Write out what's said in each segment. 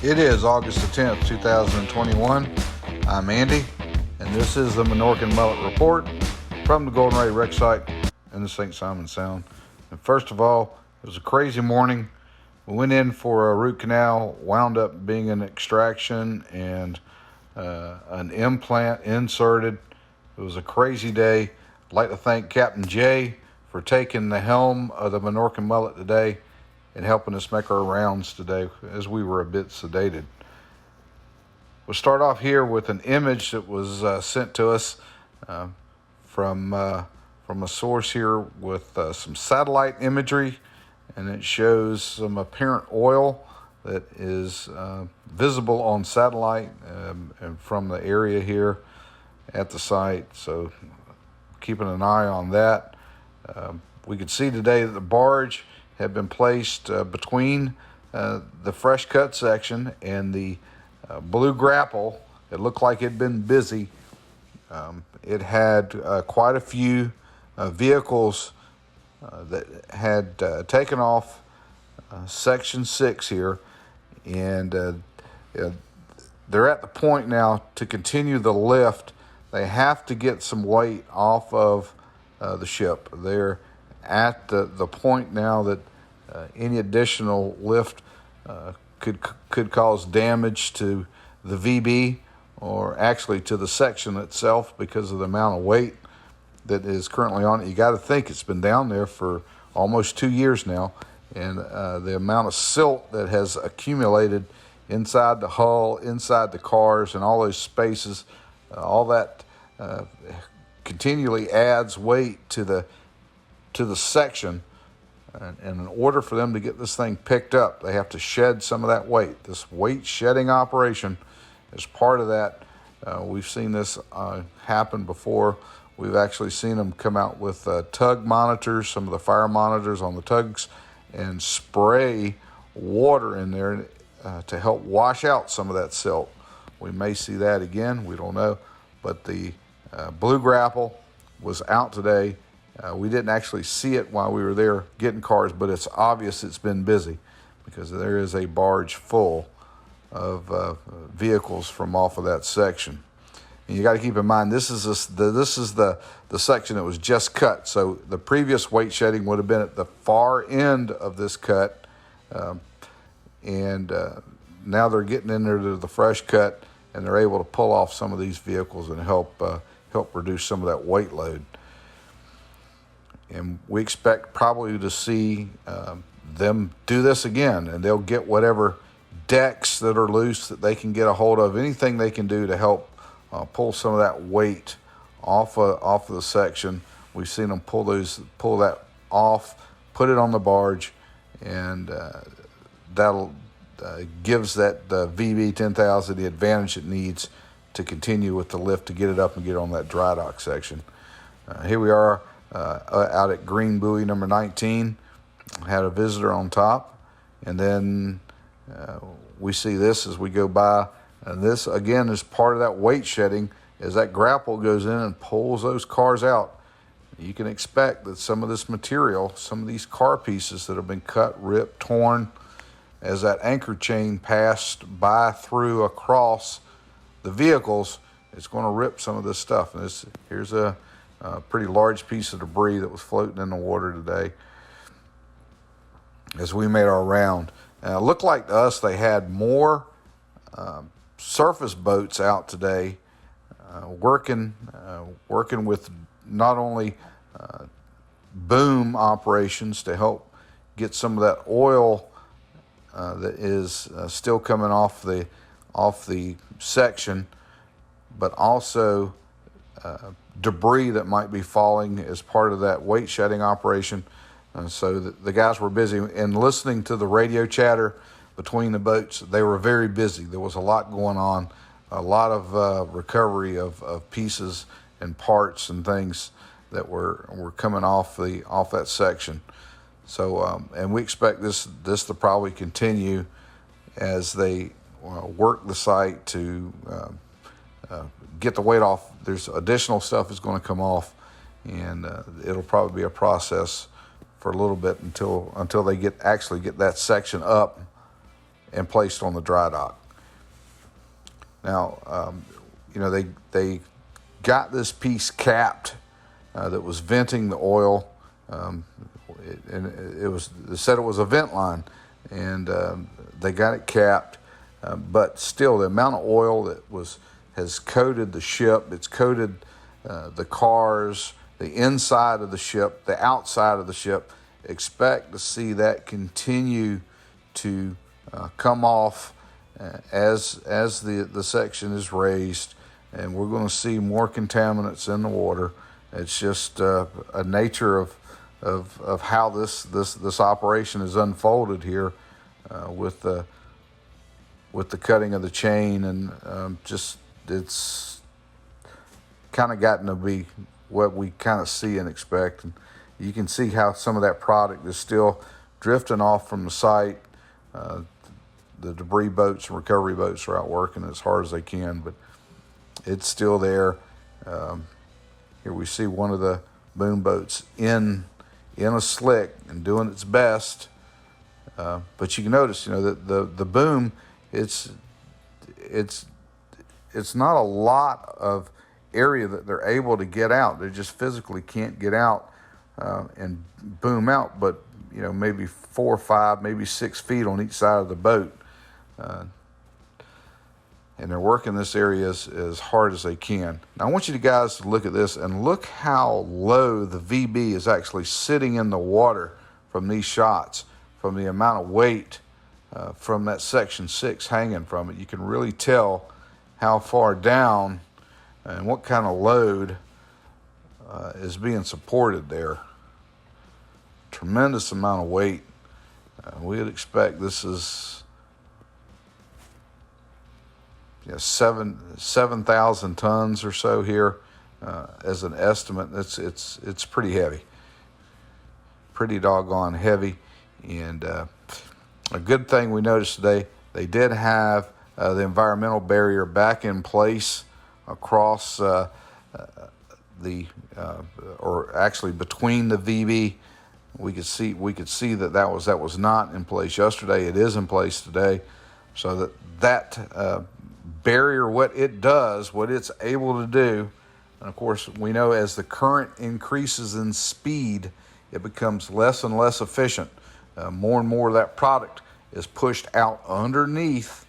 It is August the 10th, 2021. I'm Andy, and this is the Minorcan Mullet Report from the Golden Ray Wreck Site in the St. Simons Sound. And first of all, it was a crazy morning. We went in for a root canal, wound up being an extraction and an implant inserted. It was a crazy day. I'd like to thank Captain Jay for taking the helm of the Minorcan Mullet today and helping us make our rounds today as we were a bit sedated. We'll start off here with an image that was sent to us from a source here with some satellite imagery, and it shows some apparent oil that is visible on satellite and from the area here at the site. So keeping an eye on that. We could see today that the barge had been placed between the fresh cut section and the blue grapple. It looked like it had been busy. It had quite a few vehicles that had taken off section 6 here, and they're at the point now to continue the lift. They have to get some weight off of the ship. They're at the point now that any additional lift could cause damage to the VB, or actually to the section itself, because of the amount of weight that is currently on it. You got to think it's been down there for almost 2 years now, and the amount of silt that has accumulated inside the hull, inside the cars, and all those spaces, all that continually adds weight to the section. And in order for them to get this thing picked up, they have to shed some of that weight. This weight shedding operation is part of that. We've seen this happen before. We've actually seen them come out with tug monitors, some of the fire monitors on the tugs, and spray water in there to help wash out some of that silt. We may see that again, we don't know. But the blue grapple was out today. We didn't actually see it while we were there getting cars, but it's obvious it's been busy, because there is a barge full of vehicles from off of that section. And you got to keep in mind, this is the section that was just cut. So the previous weight shedding would have been at the far end of this cut, and now they're getting in there to the fresh cut, and they're able to pull off some of these vehicles and help reduce some of that weight load. And we expect probably to see them do this again, and they'll get whatever decks that are loose that they can get a hold of, anything they can do to help pull some of that weight off of the section. We've seen them pull that off, put it on the barge, and that'll gives that VB 10,000 the advantage it needs to continue with the lift to get it up and get on that dry dock section. Here we are out at Green Buoy number 19. Had a visitor on top, and then we see this as we go by, and this again is part of that weight shedding. As that grapple goes in and pulls those cars out, you can expect that some of this material, some of these car pieces that have been cut, ripped, torn, as that anchor chain passed by through across the vehicles, it's going to rip some of this stuff. And here's a pretty large piece of debris that was floating in the water today as we made our round. It looked like to us they had more surface boats out today working with not only boom operations to help get some of that oil that is still coming off the section, but also debris that might be falling as part of that weight shedding operation. So the guys were busy, and listening to the radio chatter between the boats, they were very busy. There was a lot going on, a lot of recovery of pieces and parts and things that were coming off that section. So and we expect this to probably continue as they work the site to get the weight off. There's additional stuff is going to come off, and it'll probably be a process for a little bit until they get that section up and placed on the dry dock. Now, they got this piece capped that was venting the oil, they said it was a vent line, and they got it capped. But still, the amount of oil that has coated the ship, it's coated the cars, the inside of the ship, the outside of the ship. Expect to see that continue to come off as the section is raised, and we're going to see more contaminants in the water. It's just a nature of how this operation is unfolded here with the cutting of the chain, and it's kind of gotten to be what we kind of see and expect. And you can see how some of that product is still drifting off from the site. The debris boats and recovery boats are out working as hard as they can, but it's still there. Here we see one of the boom boats in a slick and doing its best. But you can notice, that the boom, it's not a lot of area that they're able to get out. They just physically can't get out and boom out, but maybe 4 or 5, maybe 6 feet on each side of the boat. And they're working this area as hard as they can. Now I want you guys to look at this and look how low the VB is actually sitting in the water from these shots, from the amount of weight from that section 6 hanging from it. You can really tell how far down and what kind of load is being supported there. Tremendous amount of weight. We'd expect this is 7,000 tons or so here as an estimate. It's pretty heavy, pretty doggone heavy. And a good thing we noticed today, they did have the environmental barrier back in place across or actually between the VB. We could see that was not in place yesterday. It is in place today, so that barrier, what it's able to do, and of course we know as the current increases in speed, it becomes less and less efficient. More and more of that product is pushed out underneath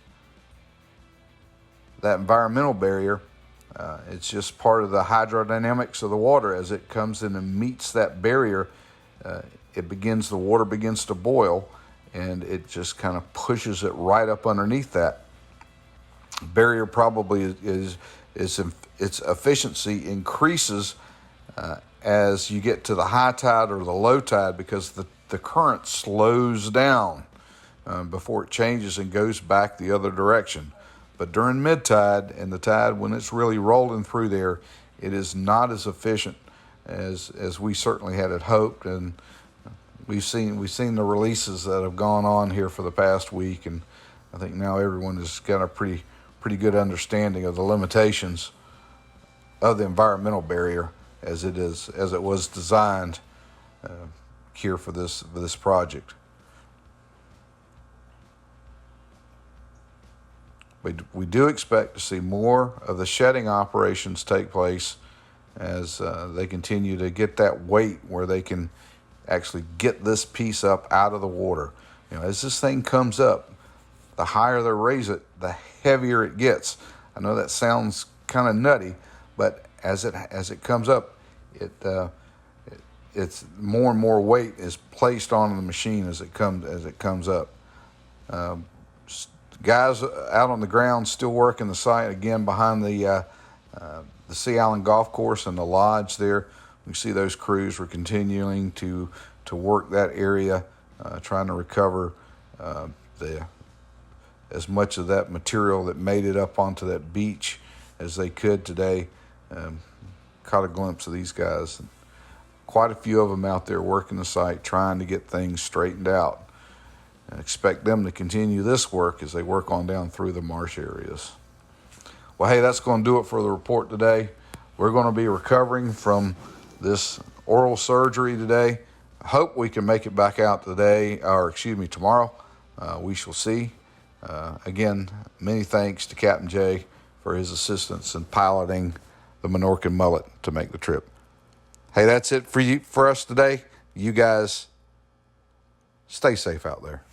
that environmental barrier. It's just part of the hydrodynamics of the water. As it comes in and meets that barrier, the water begins to boil, and it just kind of pushes it right up underneath that barrier. Probably its efficiency increases as you get to the high tide or the low tide, because the current slows down before it changes and goes back the other direction. But during mid tide and the tide, when it's really rolling through there, it is not as efficient as we certainly had it hoped. And we've seen the releases that have gone on here for the past week, and I think now everyone has got a pretty good understanding of the limitations of the environmental barrier as it was designed here for this project. We do expect to see more of the shedding operations take place as they continue to get that weight where they can actually get this piece up out of the water. As this thing comes up, the higher they raise it, the heavier it gets. I know that sounds kind of nutty, but as it comes up, it's more and more weight is placed on the machine as it comes up. Guys out on the ground still working the site again behind the Sea Island Golf Course and the lodge there. We see those crews were continuing to work that area, trying to recover as much of that material that made it up onto that beach as they could today. Caught a glimpse of these guys. Quite a few of them out there working the site, trying to get things straightened out. And expect them to continue this work as they work on down through the marsh areas. Well, hey, that's going to do it for the report today. We're going to be recovering from this oral surgery today. I hope we can make it back out tomorrow. We shall see. Again, many thanks to Captain Jay for his assistance in piloting the Minorcan Mullet to make the trip. Hey, that's it for us today. You guys stay safe out there.